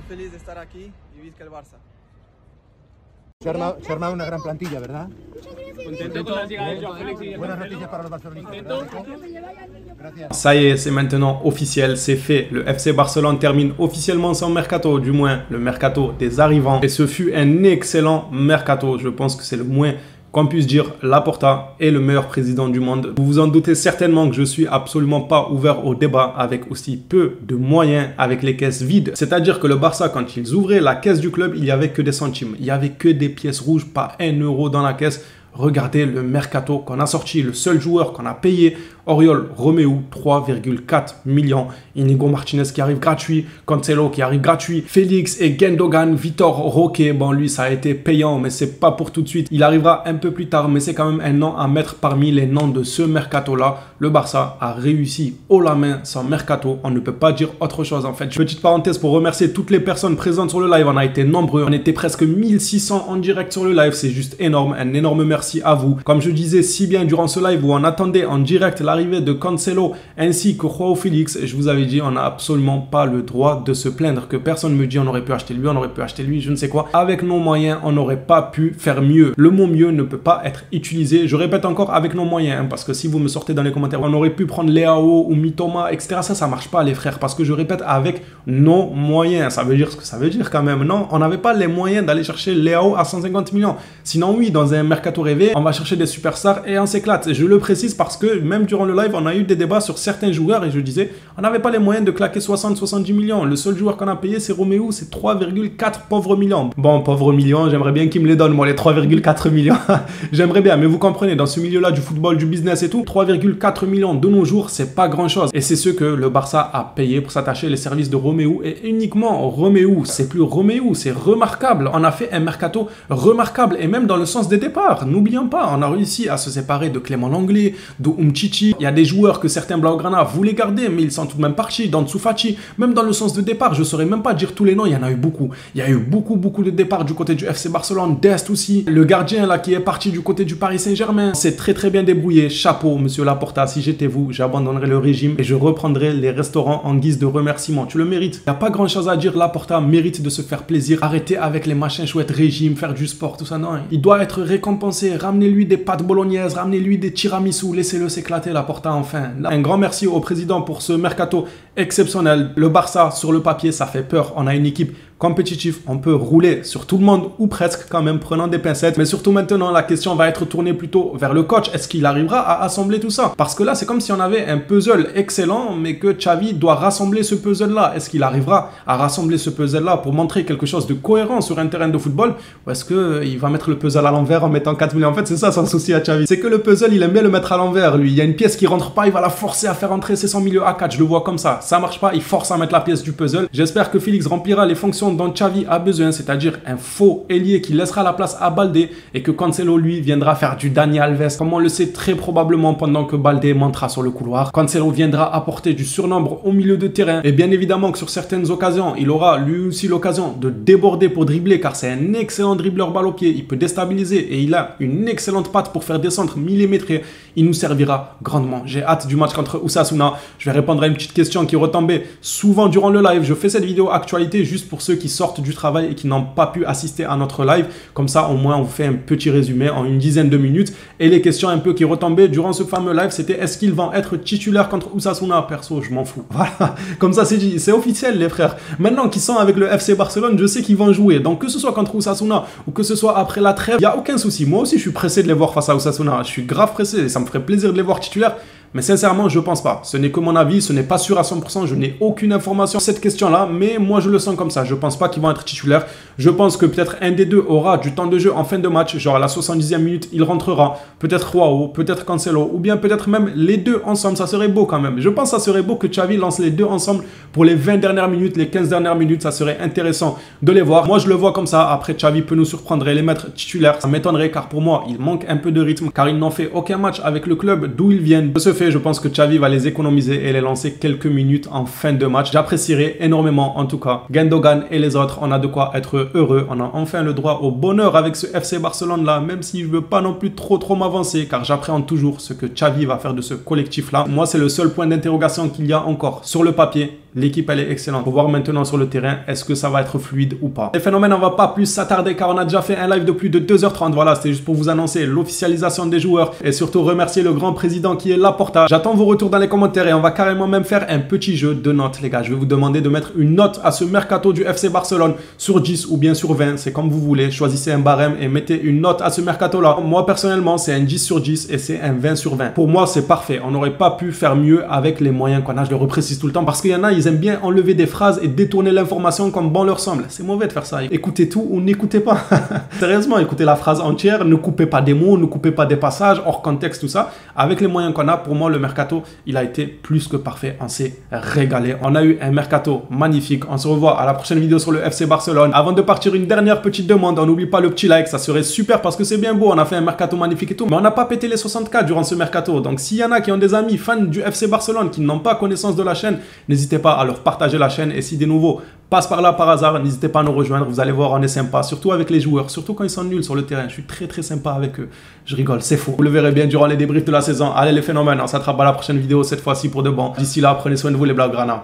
feliz de estar aquí y vizca el Barça. Se ha armado una gran plantilla, ¿verdad? Contento con la llegada de Joao Félix y Buenas noticias para los barcelonistas. Gracias. Ça y est, c'est maintenant officiel, c'est fait. Le FC Barcelone termine officiellement son mercato, du moins le mercato des arrivants. Et ce fut un excellent mercato. Je pense que c'est le moins qu'on puisse dire. Laporta est le meilleur président du monde. Vous vous en doutez certainement que je suis absolument pas ouvert au débat avec aussi peu de moyens, avec les caisses vides. C'est-à-dire que le Barça, quand ils ouvraient la caisse du club, il n'y avait que des centimes. Il n'y avait que des pièces rouges, pas 1 euro dans la caisse. Regardez le mercato qu'on a sorti, le seul joueur qu'on a payé, Oriol Romeu, 3,4 millions. Inigo Martinez qui arrive gratuit, Cancelo qui arrive gratuit, Félix et Gundogan, Vitor Roque, bon lui ça a été payant mais c'est pas pour tout de suite. Il arrivera un peu plus tard mais c'est quand même un nom à mettre parmi les noms de ce mercato-là. Le Barça a réussi haut la main son mercato, on ne peut pas dire autre chose en fait. Petite parenthèse pour remercier toutes les personnes présentes sur le live, on a été nombreux, on était presque 1600 en direct sur le live, c'est juste énorme, un énorme merci à vous. Comme je disais si bien durant ce live où on attendait en direct l'arrivée de Cancelo ainsi que Joao Félix, je vous avais dit on n'a absolument pas le droit de se plaindre que personne me dit on aurait pu acheter lui, on aurait pu acheter lui, je ne sais quoi. Avec nos moyens, on n'aurait pas pu faire mieux. Le mot mieux ne peut pas être utilisé. Je répète encore avec nos moyens, hein, parce que si vous me sortez dans les commentaires, on aurait pu prendre Leao ou Mitoma, etc. Ça marche pas les frères, parce que je répète avec nos moyens. Ça veut dire ce que ça veut dire quand même. Non, on n'avait pas les moyens d'aller chercher Leao à 150 millions. Sinon oui, dans un mercato rêvé, on va chercher des superstars et on s'éclate. Je le précise parce que même durant le live, on a eu des débats sur certains joueurs et je disais, on n'avait pas les moyens de claquer 60-70 millions. Le seul joueur qu'on a payé, c'est Romeu, c'est 3,4 pauvres millions. Bon, pauvres millions, j'aimerais bien qu'ils me les donnent, moi, les 3,4 millions. J'aimerais bien, mais vous comprenez, dans ce milieu-là du football, du business et tout, 3,4 millions de nos jours, c'est pas grand-chose. Et c'est ce que le Barça a payé pour s'attacher les services de Romeu et uniquement Romeu. C'est plus Romeu, c'est remarquable. On a fait un mercato remarquable et même dans le sens des départs. N'oublions pas, on a réussi à se séparer de Clément Lenglet, de Umtiti. Il y a des joueurs que certains Blaugrana voulaient garder, mais ils sont tout de même partis. Dans Tsoufachi, même dans le sens de départ, je ne saurais même pas dire tous les noms, il y en a eu beaucoup. Il y a eu beaucoup de départs du côté du FC Barcelone, Dest aussi. Le gardien là qui est parti du côté du Paris Saint-Germain, c'est très bien débrouillé. Chapeau, monsieur Laporta, si j'étais vous, j'abandonnerais le régime et je reprendrais les restaurants en guise de remerciement. Tu le mérites. Il n'y a pas grand chose à dire, Laporta mérite de se faire plaisir. Arrêtez avec les machins chouettes, régime, faire du sport, tout ça, non. Il doit être récompensé. Ramenez-lui des pâtes bolognaises, ramenez-lui des tiramisu, laissez-le s'éclater, Laporta, enfin. Un grand merci au président pour ce mercato exceptionnel. Le Barça, sur le papier, ça fait peur. On a une équipe compétitive, on peut rouler sur tout le monde ou presque quand même, prenant des pincettes. Mais surtout maintenant, la question va être tournée plutôt vers le coach. Est-ce qu'il arrivera à assembler tout ça? Parce que là, c'est comme si on avait un puzzle excellent, mais que Xavi doit rassembler ce puzzle-là. Est-ce qu'il arrivera à rassembler ce puzzle-là pour montrer quelque chose de cohérent sur un terrain de football? Ou est-ce qu'il va mettre le puzzle à l'envers en mettant 4 millions? En fait, c'est ça son souci à Xavi. C'est que le puzzle, il aime bien le mettre à l'envers, lui. Il y a une pièce qui rentre pas, il va la forcer à faire entrer, c'est son milieu A4. Je le vois comme ça. Ça marche pas, il force à mettre la pièce du puzzle. J'espère que Félix remplira les fonctions dont Xavi a besoin, c'est-à-dire un faux ailier qui laissera la place à Baldé et que Cancelo, lui, viendra faire du Dani Alves, comme on le sait très probablement pendant que Baldé montera sur le couloir. Cancelo viendra apporter du surnombre au milieu de terrain et bien évidemment que sur certaines occasions, il aura lui aussi l'occasion de déborder pour dribbler car c'est un excellent dribbleur balle au pied, il peut déstabiliser et il a une excellente patte pour faire descendre millimétrés. Il nous servira grandement. J'ai hâte du match contre Osasuna. Je vais répondre à une petite question qui retombait souvent durant le live. Je fais cette vidéo actualité juste pour ceux qui sortent du travail et qui n'ont pas pu assister à notre live. Comme ça, au moins, on vous fait un petit résumé en une dizaine de minutes. Et les questions un peu qui retombaient durant ce fameux live, c'était est-ce qu'ils vont être titulaires contre Osasuna? Perso, je m'en fous. Voilà, comme ça, c'est dit. C'est officiel, les frères. Maintenant qu'ils sont avec le FC Barcelone, je sais qu'ils vont jouer. Donc, que ce soit contre Osasuna ou que ce soit après la trêve, il n'y a aucun souci. Moi aussi, je suis pressé de les voir face à Osasuna. Je suis grave pressé et ça me ferait plaisir de les voir titulaires. Mais sincèrement, je pense pas. Ce n'est que mon avis, ce n'est pas sûr à 100%. Je n'ai aucune information sur cette question-là, mais moi je le sens comme ça. Je pense pas qu'ils vont être titulaires. Je pense que peut-être un des deux aura du temps de jeu en fin de match. Genre à la 70e minute, il rentrera. Peut-être Joao, peut-être Cancelo, ou bien peut-être même les deux ensemble. Ça serait beau quand même. Je pense que ça serait beau que Xavi lance les deux ensemble pour les 20 dernières minutes, les 15 dernières minutes. Ça serait intéressant de les voir. Moi je le vois comme ça. Après, Xavi peut nous surprendre et les mettre titulaires. Ça m'étonnerait car pour moi, il manque un peu de rythme car il n'en fait aucun match avec le club d'où ils viennent. De ce fait, je pense que Xavi va les économiser et les lancer quelques minutes en fin de match. J'apprécierais énormément en tout cas. Gundogan et les autres, on a de quoi être heureux. On a enfin le droit au bonheur avec ce FC Barcelone là, même si je veux pas non plus trop m'avancer car j'appréhende toujours ce que Xavi va faire de ce collectif là. Moi, c'est le seul point d'interrogation qu'il y a encore. Sur le papier, L'équipe, elle est excellente. Faut voir maintenant sur le terrain, est-ce que ça va être fluide ou pas. Les phénomènes, on va pas plus s'attarder car on a déjà fait un live de plus de 2h30. Voilà, c'était juste pour vous annoncer l'officialisation des joueurs et surtout remercier le grand président qui est Laporta. J'attends vos retours dans les commentaires et on va carrément même faire un petit jeu de notes, les gars. Je vais vous demander de mettre une note à ce mercato du FC Barcelone sur 10 ou bien sur 20. C'est comme vous voulez. Choisissez un barème et mettez une note à ce mercato-là. Moi, personnellement, c'est un 10 sur 10 et c'est un 20 sur 20. Pour moi, c'est parfait. On n'aurait pas pu faire mieux avec les moyens qu'on a. Je le reprécise tout le temps parce qu'il y en a, ils aiment bien enlever des phrases et détourner l'information comme bon leur semble. C'est mauvais de faire ça. Écoutez tout ou n'écoutez pas. Sérieusement, écoutez la phrase entière. Ne coupez pas des mots, ne coupez pas des passages hors contexte, tout ça. Avec les moyens qu'on a, pour moi, le mercato, il a été plus que parfait. On s'est régalé. On a eu un mercato magnifique. On se revoit à la prochaine vidéo sur le FC Barcelone. Avant de partir, une dernière petite demande. On n'oublie pas le petit like. Ça serait super parce que c'est bien beau. On a fait un mercato magnifique et tout. Mais on n'a pas pété les 64 durant ce mercato. Donc, s'il y en a qui ont des amis fans du FC Barcelone qui n'ont pas connaissance de la chaîne, n'hésitez pas à leur partager la chaîne. Et si des nouveaux passent par là par hasard, n'hésitez pas à nous rejoindre. Vous allez voir, on est sympa. Surtout avec les joueurs. Surtout quand ils sont nuls sur le terrain. Je suis très sympa avec eux. Je rigole, c'est faux. Vous le verrez bien durant les débriefs de la saison. Allez les phénomènes, on s'attrape à la prochaine vidéo cette fois-ci pour de bon. D'ici là, prenez soin de vous les Blaugrana.